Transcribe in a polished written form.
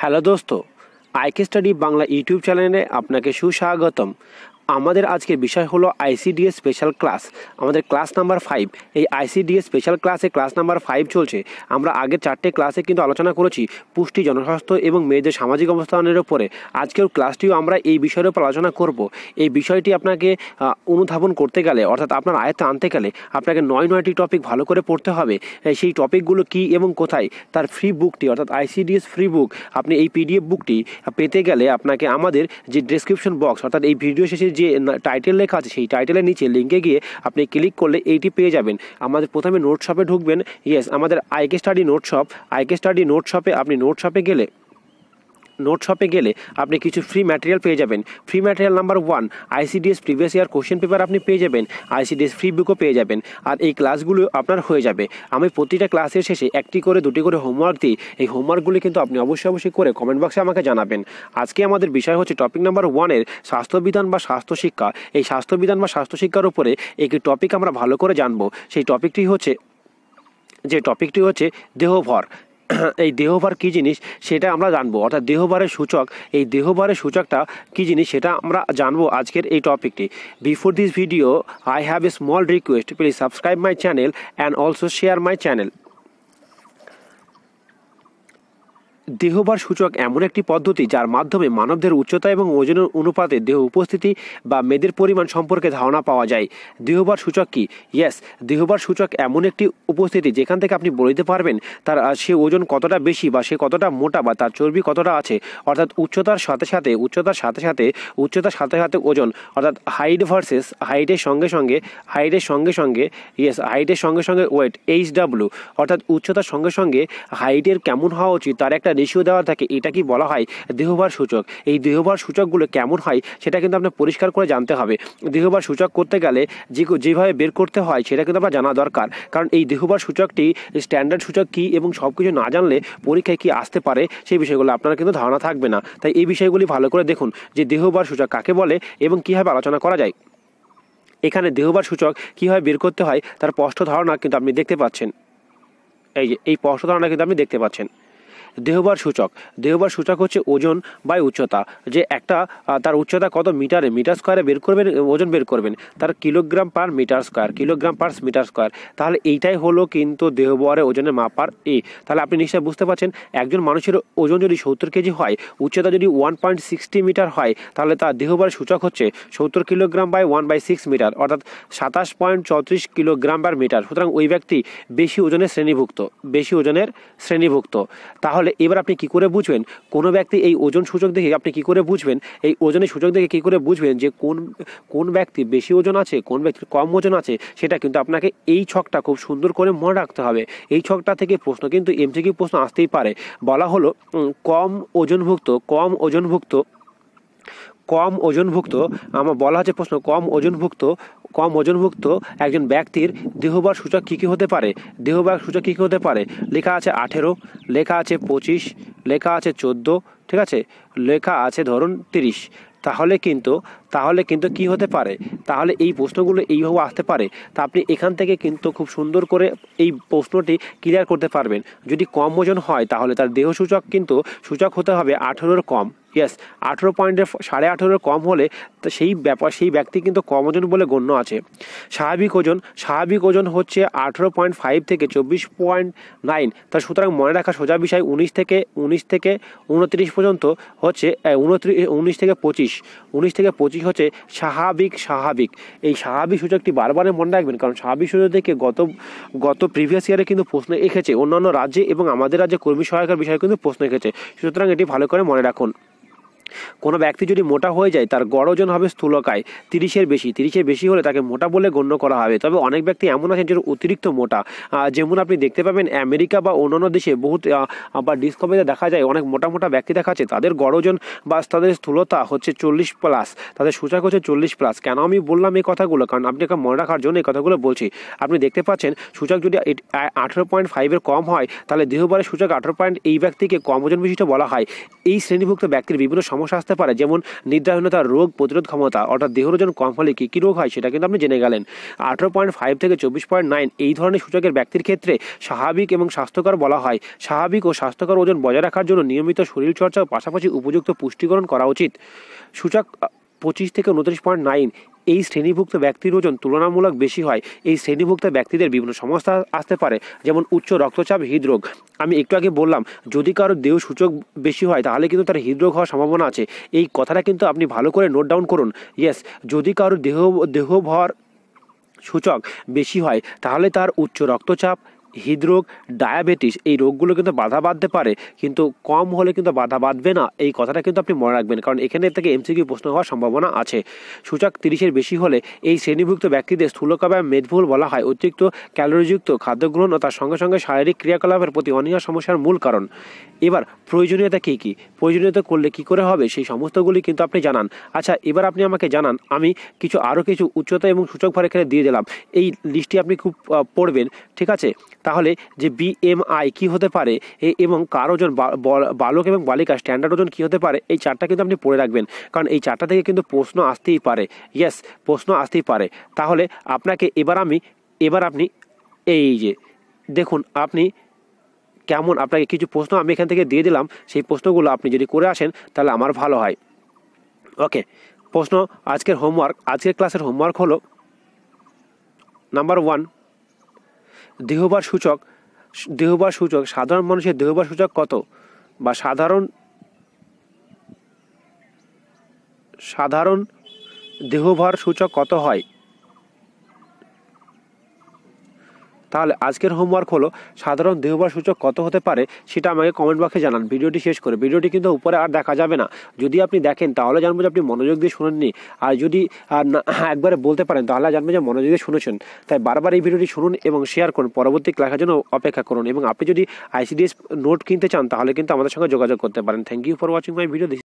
Hello দোস্ত, IK study Bangla YouTube চ্যানেলে আপনাকে সুস্বাগতম। আমাদের আজকের বিষয় হলো আইসিডিএস স্পেশাল ক্লাস। আমাদের ক্লাস নাম্বার 5। এই আইসিডিএস স্পেশাল ক্লাসে ক্লাস নাম্বার 5 চলছে। আমরা আগের 4টে ক্লাসে কিন্তু আলোচনা করেছি পুষ্টি, জনস্বাস্থ্য এবং মেয়েদের সামাজিক অবস্থানের উপরে। আজকের ক্লাসটিও আমরা এই বিষয়ের উপর আলোচনা করব। এই বিষয়টি আপনাকে অনুধাবন করতে গেলে, অর্থাৎ আপনার আয়ত্তে আনতে গেলে আপনাকে 9টি টপিক ভালো করে পড়তে হবে। সেই টপিকগুলো কী এবং কোথায়, তার ফ্রি বুকটি অর্থাৎ আইসিডিএস ফ্রি বুক, আপনি এই পিডিএফ বুকটি পেতে গেলে আপনাকে আমাদের যে ডেসক্রিপশন বক্স অর্থাৎ এই ভিডিও শেষে যে টাইটেল লেখা আছে সেই টাইটেলের নিচে লিঙ্কে গিয়ে আপনি ক্লিক করলে এইটি পেয়ে যাবেন। আমাদের প্রথমে নোট শপে ঢুকবেন। আমাদের IK study note shop. IK study note শপে আপনি নোট শপে গেলে আপনি কিছু ফ্রি ম্যাটেরিয়াল পেয়ে যাবেন। Free material number 1 ICDS previous year question paper আপনি পেয়ে যাবেন। আইসিডিএস ফ্রি বুকও পেয়ে যাবেন। আর এই ক্লাসগুলো আপনার হয়ে যাবে। আমি প্রতিটা ক্লাসের শেষে 1টি করে 2টি করে হোমওয়ার্ক দিই। এই হোমওয়ার্কগুলি কিন্তু আপনি অবশ্যই করে কমেন্ট বক্সে আমাকে জানাবেন। আজকে আমাদের বিষয় হচ্ছে টপিক নাম্বার 1-এর স্বাস্থ্যবিধান বা স্বাস্থ্যশিক্ষা। এই স্বাস্থ্যবিধান বা স্বাস্থ্যশিক্ষার উপরে একটি টপিক আমরা ভালো করে জানবো। সেই টপিকটি হচ্ছে দেহভর। এই দেহভার কী জিনিস সেটা আমরা জানবো, অর্থাৎ দেহভারের সূচক। এই দেহভারের সূচকটা কী জিনিস সেটা আমরা জানবো আজকের এই টপিকটি। Before this video I have a small request, please subscribe my channel and also share my channel. দেহভার সূচক এমন একটি পদ্ধতি যার মাধ্যমে মানবদের উচ্চতা এবং ওজনের অনুপাতে দেহ উপস্থিতি বা মেদের পরিমাণ সম্পর্কে ধারণা পাওয়া যায়। দেহভার সূচক কি? দেহভার সূচক এমন একটি উপস্থিতি যেখান থেকে আপনি বলতে পারবেন তার সে ওজন কতটা বেশি বা সে কতটা মোটা বা তার চর্বি কতটা আছে। অর্থাৎ উচ্চতার সাথে সাথে ওজন, অর্থাৎ হাইটের সঙ্গে সঙ্গে ওয়েট, HW, অর্থাৎ উচ্চতার সঙ্গে সঙ্গে হাইটের কেমন হওয়া উচিত তার একটা রেশিও দেওয়া থাকে। এটা কি বলা হয়? দেহভার সূচক। এই দেহভার সূচকগুলো কেমন হয় সেটা কিন্তু আপনার পরিষ্কার করে জানতে হবে। দেহভার সূচক করতে গেলে যেভাবে বের করতে হয় সেটা কিন্তু আপনার জানা দরকার। কারণ এই দেহভার সূচকটি স্ট্যান্ডার্ড সূচক কী এবং সব কিছু না জানলে পরীক্ষায় কি আসতে পারে সেই বিষয়গুলো আপনার কিন্তু ধারণা থাকবে না। তাই এই বিষয়গুলি ভালো করে দেখুন যে দেহভার সূচক কাকে বলে এবং কীভাবে আলোচনা করা যায়। এখানে দেহভার সূচক কীভাবে বের করতে হয় তার স্পষ্ট ধারণা কিন্তু আপনি দেখতে পাচ্ছেন। এই স্পষ্ট ধারণা কিন্তু আপনি দেখতে পাচ্ছেন। দেহভার সূচক হচ্ছে ওজন বাই উচ্চতা। যে একটা তার উচ্চতা কত মিটার স্কোয়ারে বের করবেন, ওজন বের করবেন তার কিলোগ্রাম পার মিটার স্কোয়ার। তাহলে এইটাই হলো কিন্তু দেহভারের ওজনের মাপ আর তাহলে আপনি নিশ্চয়ই বুঝতে পারছেন একজন মানুষের ওজন যদি 70 কেজি হয়, উচ্চতা যদি 1.60 মিটার হয়, তাহলে তার দেহভারের সূচক হচ্ছে 70 কিলোগ্রাম বাই 1/6 মিটার, অর্থাৎ 27.34 কিলোগ্রাম পার মিটার। সুতরাং ওই ব্যক্তি বেশি ওজনের শ্রেণীভুক্ত। তাহলে এবার আপনি কি করে বুঝবেন কোনো ব্যক্তি এই ওজন সূচক দেখে এই ওজনের সূচক দেখে কি করে বুঝবেন যে কোন ব্যক্তি বেশি ওজন আছে, কোন ব্যক্তির কম ওজন আছে? সেটা কিন্তু আপনাকে এই ছকটা খুব সুন্দর করে মনে রাখতে হবে। এই ছকটা থেকে প্রশ্ন কিন্তু এমসিকিউ প্রশ্ন আসতেই পারে। বলা হলো কম ওজনভুক্ত আমার বলা হচ্ছে প্রশ্ন কম ওজনভুক্ত একজন ব্যক্তির দেহভার সূচক কী হতে পারে? লেখা আছে 18, লেখা আছে 25, লেখা আছে 14, ঠিক আছে, লেখা আছে ধরুন 30। তাহলে কিন্তু কি হতে পারে? তাহলে এই প্রশ্নগুলো এইভাবে আসতে পারে। তা আপনি এখান থেকে কিন্তু খুব সুন্দর করে এই প্রশ্নটি ক্লিয়ার করতে পারবেন। যদি কম ওজন হয় তাহলে তার দেহ সূচক হতে হবে 18-র কম। 18 18.5 কম হলে সেই ব্যক্তি কিন্তু কম ওজন বলে গণ্য আছে। স্বাভাবিক ওজন হচ্ছে 18.5 থেকে 24.9। তার সুতরাং মনে রাখা সোজা বিষয় 19 থেকে 29 পর্যন্ত হচ্ছে 19 থেকে 25 হচ্ছে স্বাভাবিক। এই স্বাভাবিক সূচকটি বারবার মনে রাখবেন, কারণ স্বাভাবিক সূচক থেকে গত প্রিভিয়াস ইয়ারে কিন্তু প্রশ্ন এসেছে। অন্যান্য রাজ্যে এবং আমাদের রাজ্যে কর্মী সহায়কের বিষয়ে কিন্তু প্রশ্ন এসেছে। সুতরাং এটি ভালো করে মনে রাখুন। কোনো ব্যক্তি যদি মোটা হয়ে যায় তার গড় ওজন হবে স্থূলকায় 30-এর বেশি হলে তাকে মোটা বলে গণ্য করা হবে। তবে অনেক ব্যক্তি এমন আছেন যারা অতিরিক্ত মোটা, যেমন আপনি দেখতে পাবেন আমেরিকা বা অন্যান্য দেশে বহুত বা ডিসকভারিতে দেখা যায় অনেক মোটা ব্যক্তি দেখাচ্ছে, তাদের গড় ওজন বা তাদের স্থূলতা হচ্ছে 40+, তাদের সূচক হচ্ছে 40+। কেন আমি বললাম এই কথাগুলো? কারণ আপনাকে মনে রাখার জন্য এই কথাগুলো বলছি। আপনি দেখতে পাচ্ছেন সূচক যদি 18.5-এর কম হয় তাহলে দেহভারের সূচক 18. এই ব্যক্তিকে কম ওজন বিশিষ্ট বলা হয়। এই শ্রেণীভুক্ত ব্যক্তির বিভিন্ন সমস্যা সমস্যা আসতে পারে, যেমন নিদ্রাহীনতা, রোগ প্রতিরোধ ক্ষমতা, অর্থাৎ দেহের ওজন কম হলে কী কী রোগ হয় সেটা কিন্তু আপনি জেনে গেলেন। 18.5 থেকে 24.9 এই ধরনের সূচকের ব্যক্তির ক্ষেত্রে স্বাভাবিক এবং স্বাস্থ্যকর বলা হয়। স্বাভাবিক ও স্বাস্থ্যকর ওজন বজায় রাখার জন্য নিয়মিত শরীরচর্চার পাশাপাশি উপযুক্ত পুষ্টিকরণ করা উচিত। সূচক 25 থেকে 29.9 এই শ্রেণীভুক্ত ব্যক্তির ওজন তুলনামূলক বেশি হয়। এই শ্রেণীভুক্ত ব্যক্তিদের বিভিন্ন সমস্যা আসতে পারে, যেমন উচ্চ রক্তচাপ, হৃদরোগ। আমি একটু আগে বললাম যদি কারো দেহ সূচক বেশি হয় তাহলে কিন্তু তার হৃদরোগ হওয়ার সম্ভাবনা আছে। এই কথাটা কিন্তু আপনি ভালো করে নোট ডাউন করুন। ইয়েস, যদি কারো দেহভর সূচক বেশি হয় তাহলে তার উচ্চ রক্তচাপ, হৃদরোগ, ডায়াবেটিস এই রোগগুলো কিন্তু বাধা বাঁধতে পারে, কিন্তু কম হলে কিন্তু বাধা বাঁধবে না। এই কথাটা কিন্তু আপনি মনে রাখবেন, কারণ এখানে থেকে এমসিকিউ প্রশ্ন হওয়ার সম্ভাবনা আছে। সূচক 30-এর বেশি হলে এই শ্রেণীভুক্ত ব্যক্তিদের স্থূলকায় মেদবহুল বলা হয়। অতিরিক্ত ক্যালোরিযুক্ত খাদ্য গ্রহণ ও তার সঙ্গে সঙ্গে শারীরিক ক্রিয়াকলাপের প্রতি অনীহা সমস্যার মূল কারণ। এবার প্রয়োজনীয়তা কী কী, প্রয়োজনীয়তা করলে কি করে হবে সেই সমস্তগুলি কিন্তু আপনি জানান। আচ্ছা, এবার আপনি আমাকে জানান, আমি আরও কিছু উচ্চতা এবং সূচক ভার এখানে দিয়ে দিলাম, এই লিস্টটি আপনি খুব পড়বেন, ঠিক আছে? তাহলে যে BMI কি হতে পারে এবং কার ওজন, বালক এবং বালিকা স্ট্যান্ডার্ড ওজন কি হতে পারে, এই চারটা কিন্তু আপনি পড়ে রাখবেন, কারণ এই চারটা থেকে কিন্তু প্রশ্ন আসতেই পারে। ইয়েস, প্রশ্ন আসতেই পারে। তাহলে আপনাকে এবার আপনি এই যে দেখুন আপনি কেমন, আপনাকে কিছু প্রশ্ন আমি এখান থেকে দিয়ে দিলাম, সেই প্রশ্নগুলো আপনি যদি করে আসেন তাহলে আমার ভালো হয়। ওকে, প্রশ্ন আজকের ক্লাসের হোমওয়ার্ক হলো নাম্বার 1, দেহভার সূচক সাধারণ মানুষের দেহভার সূচক কত, বা সাধারণ দেহভার সূচক কত হয়। তাহলে আজকের হোমওয়ার্ক হলো সাধারণ দেহভার সূচক কত হতে পারে সেটা আমাকে কমেন্ট বক্সে জানান ভিডিওটি শেষ করে। ভিডিওটি কিন্তু উপরে আর দেখা যাবে না, যদি আপনি দেখেন তাহলে জানবো যে আপনি মনোযোগ দিয়ে শুনেননি, আর যদি একবারে বলতে পারেন তাহলে জানবো যে মনোযোগ দিয়ে শুনেছেন। তাই বারবার এই ভিডিওটি শুনুন এবং শেয়ার করুন, পরবর্তী ক্লাসের জন্য অপেক্ষা করুন। এবং আপনি যদি ICDS নোট কিনতে চান তাহলে কিন্তু আমাদের সঙ্গে যোগাযোগ করতে পারেন। Thank you for watching my video.